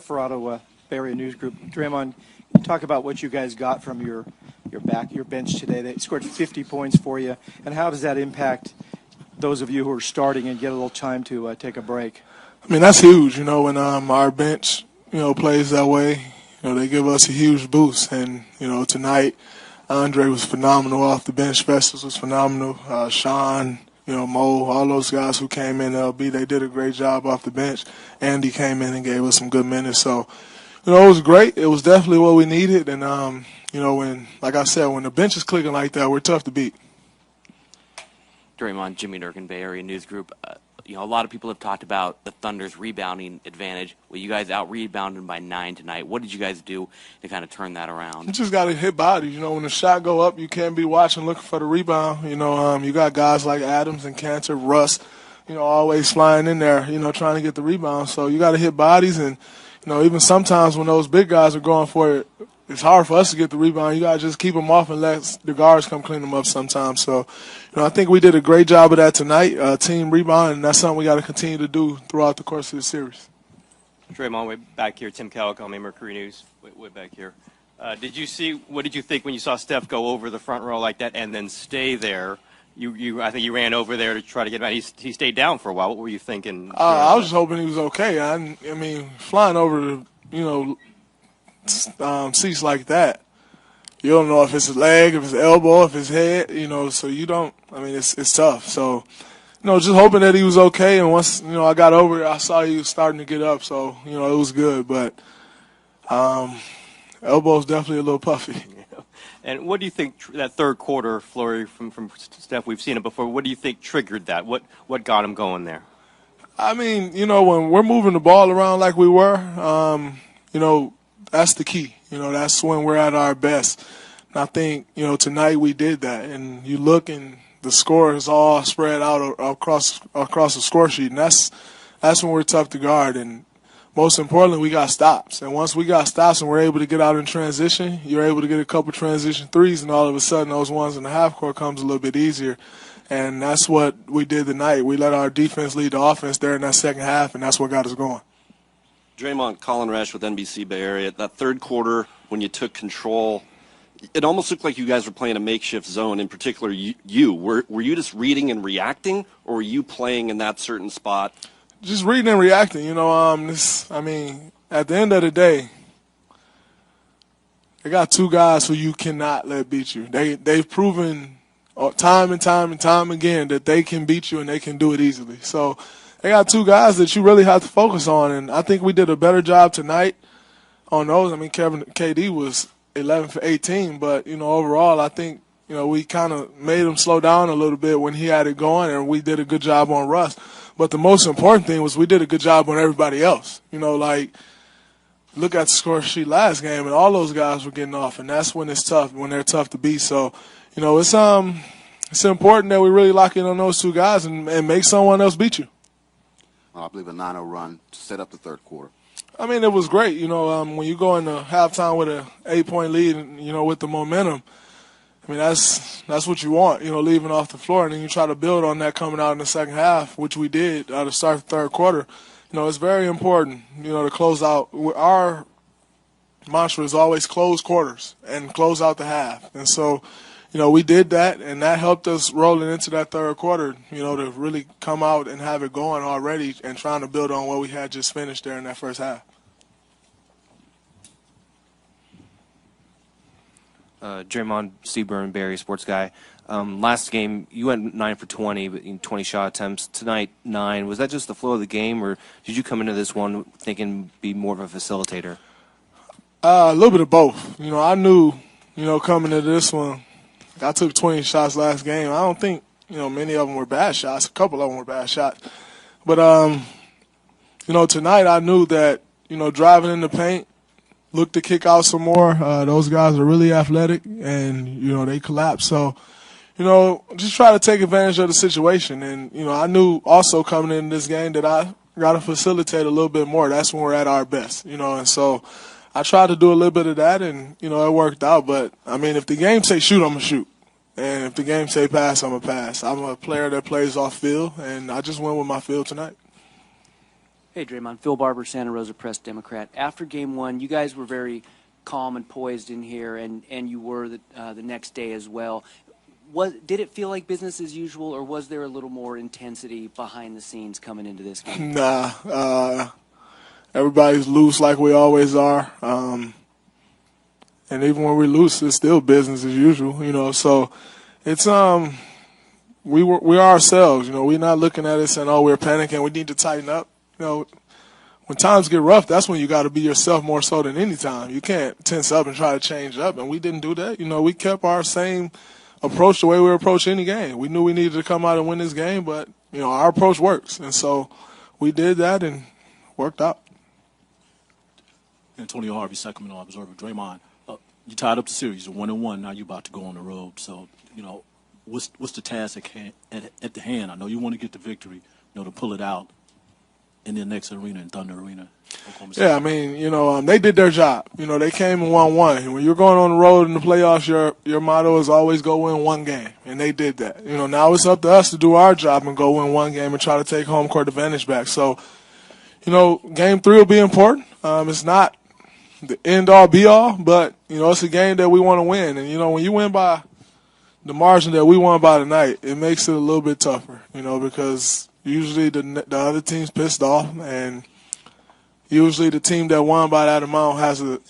Ferraro, Bay Area News Group. Draymond, talk about what you guys got from your bench today. They scored 50 points for you, and how does that impact those of you who are starting and get a little time to take a break? I mean, that's huge. When our bench plays that way, they give us a huge boost. And tonight, Andre was phenomenal off the bench. Festus was phenomenal. Sean. Mo, all those guys who came in, LB, they did a great job off the bench. Andy came in and gave us some good minutes. So, it was great. It was definitely what we needed. And, like I said, when the bench is clicking like that, we're tough to beat. Draymond, Jimmy Durkin, Bay Area News Group. A lot of people have talked about the Thunder's rebounding advantage. Well, you guys out-rebounded by 9 tonight. What did you guys do to kind of turn that around? You just got to hit bodies. When the shot go up, you can't be watching looking for the rebound. You got guys like Adams and Cantor, Russ, always flying in there, trying to get the rebound. So you got to hit bodies. And, even sometimes when those big guys are going for it, it's hard for us to get the rebound. You got to just keep them off and let the guards come clean them up sometimes. So, I think we did a great job of that tonight, team rebound, and that's something we got to continue to do throughout the course of the series. Draymond, way back here. Tim Calic on Mercury News, way back here. What did you think when you saw Steph go over the front row like that and then stay there? I think you ran over there to try to get him out. He stayed down for a while. What were you thinking? I was just hoping he was okay. I mean, flying over the, seats like that, you don't know if it's his leg, if it's elbow, if it's head, so you don't, it's tough. So, just hoping that he was okay. And once, I got over it, I saw he was starting to get up. So, it was good. But elbow's definitely a little puffy. Yeah. And what do you think that third quarter flurry from Steph, we've seen it before, what do you think triggered that? What got him going there? When we're moving the ball around like we were, that's the key. That's when we're at our best. And I think, tonight we did that. And you look and the score is all spread out across the score sheet. And that's when we're tough to guard. And most importantly, we got stops. And once we got stops and we're able to get out in transition, you're able to get a couple transition threes, and all of a sudden those ones in the half court comes a little bit easier. And that's what we did tonight. We let our defense lead the offense there in that second half, and that's what got us going. Draymond, Colin Resch with NBC Bay Area. That third quarter, when you took control, it almost looked like you guys were playing a makeshift zone. In particular, were you just reading and reacting, or were you playing in that certain spot? Just reading and reacting. At the end of the day, they got two guys who you cannot let beat you. They've proven time and time again that they can beat you and they can do it easily. So they got two guys that you really have to focus on, and I think we did a better job tonight on those. KD was 11 for 18, but, overall I think, we kind of made him slow down a little bit when he had it going, and we did a good job on Russ. But the most important thing was we did a good job on everybody else. Look at the score sheet last game, and all those guys were getting off, and that's when it's tough, when they're tough to beat. So, it's important that we really lock in on those two guys and make someone else beat you. I believe a 9-0 run to set up the third quarter. It was great. When you go into halftime with an 8-point lead, and, with the momentum, that's what you want, leaving off the floor. And then you try to build on that coming out in the second half, which we did to start the third quarter. It's very important, to close out. Our mantra is always close quarters and close out the half. And so, we did that, and that helped us rolling into that third quarter, to really come out and have it going already and trying to build on what we had just finished there in that first half. Draymond, Steve Byrne, Bay Area sports guy. Last game, you went 9 for 20, but in 20 shot attempts. Tonight, 9. Was that just the flow of the game, or did you come into this one thinking be more of a facilitator? A little bit of both. I knew, coming into this one, I took 20 shots last game. I don't think, many of them were bad shots. A couple of them were bad shots. But, tonight I knew that, driving in the paint, look to kick out some more. Those guys are really athletic, and, they collapse. So, just try to take advantage of the situation. And, I knew also coming in this game that I got to facilitate a little bit more. That's when we're at our best, and so I tried to do a little bit of that, and, it worked out. But, if the game say shoot, I'm going to shoot. And if the game say pass, I'm going to pass. I'm a player that plays off field, and I just went with my field tonight. Hey, Draymond. Phil Barber, Santa Rosa Press Democrat. After Game 1, you guys were very calm and poised in here, and you were the next day as well. Did it feel like business as usual, or was there a little more intensity behind the scenes coming into this game? Nah, everybody's loose like we always are. And even when we're loose, it's still business as usual, So it's we are ourselves, We're not looking at it saying, "Oh, we're panicking. We need to tighten up." When times get rough, that's when you got to be yourself more so than any time. You can't tense up and try to change up, and we didn't do that. We kept our same approach the way we approach any game. We knew we needed to come out and win this game, but our approach works, and so we did that and worked out. Antonio Harvey, Sacramento Observer. Draymond, you tied up the series, you're 1-1. Now you're about to go on the road. So what's the task at the hand? I know you want to get the victory, to pull it out in the next arena, in Thunder Arena. Yeah, I mean, they did their job. They came and won one. When you're going on the road in the playoffs, your motto is always go win one game, and they did that. Now it's up to us to do our job and go win one game and try to take home court advantage back. So, Game 3 will be important. It's not the end-all, be-all, but, it's a game that we want to win. And, when you win by the margin that we won by tonight, it makes it a little bit tougher, because usually the other team's pissed off, and usually the team that won by that amount has to,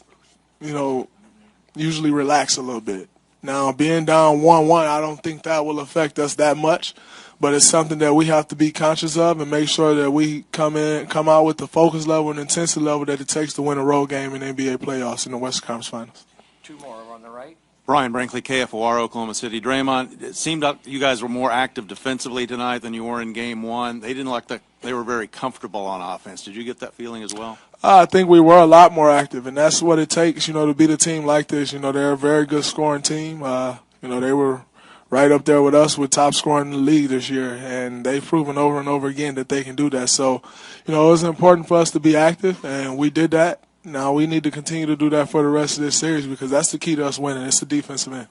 usually relax a little bit. Now, being down 1-1, I don't think that will affect us that much, but it's something that we have to be conscious of and make sure that we come out with the focus level and intensity level that it takes to win a road game in NBA playoffs in the Western Conference Finals. Two more on the right. Brian Brinkley, KFOR, Oklahoma City. Draymond, it seemed like you guys were more active defensively tonight than you were in Game 1. They didn't they were very comfortable on offense. Did you get that feeling as well? I think we were a lot more active, and that's what it takes, to beat a team like this. They're a very good scoring team. They were right up there with us with top scoring in the league this year, and they've proven over and over again that they can do that. So, it was important for us to be active, and we did that. Now we need to continue to do that for the rest of this series because that's the key to us winning. It's the defensive end.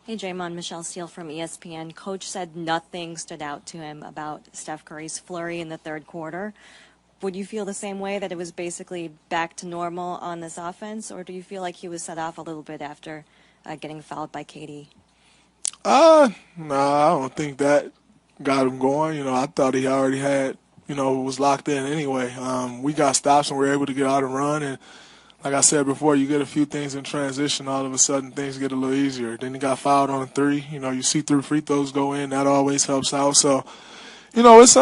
Hey, Draymond, Michelle Steele from ESPN. Coach said nothing stood out to him about Steph Curry's flurry in the third quarter. Would you feel the same way, that it was basically back to normal on this offense, or do you feel like he was set off a little bit after getting fouled by KD? No, I don't think that got him going. I thought he already had, was locked in anyway. We got stops and we were able to get out and run. And like I said before, you get a few things in transition, all of a sudden things get a little easier. Then he got fouled on a three. You see 3 free throws go in. That always helps out. So, it's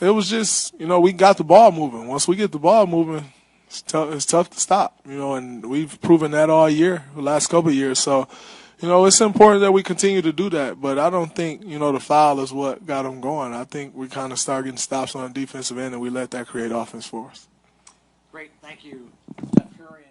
it was just, we got the ball moving. Once we get the ball moving, it's tough to stop, and we've proven that all year, the last couple of years. So, it's important that we continue to do that, but I don't think, the foul is what got them going. I think we kind of start getting stops on the defensive end, and we let that create offense for us. Great, thank you. Steph Curry.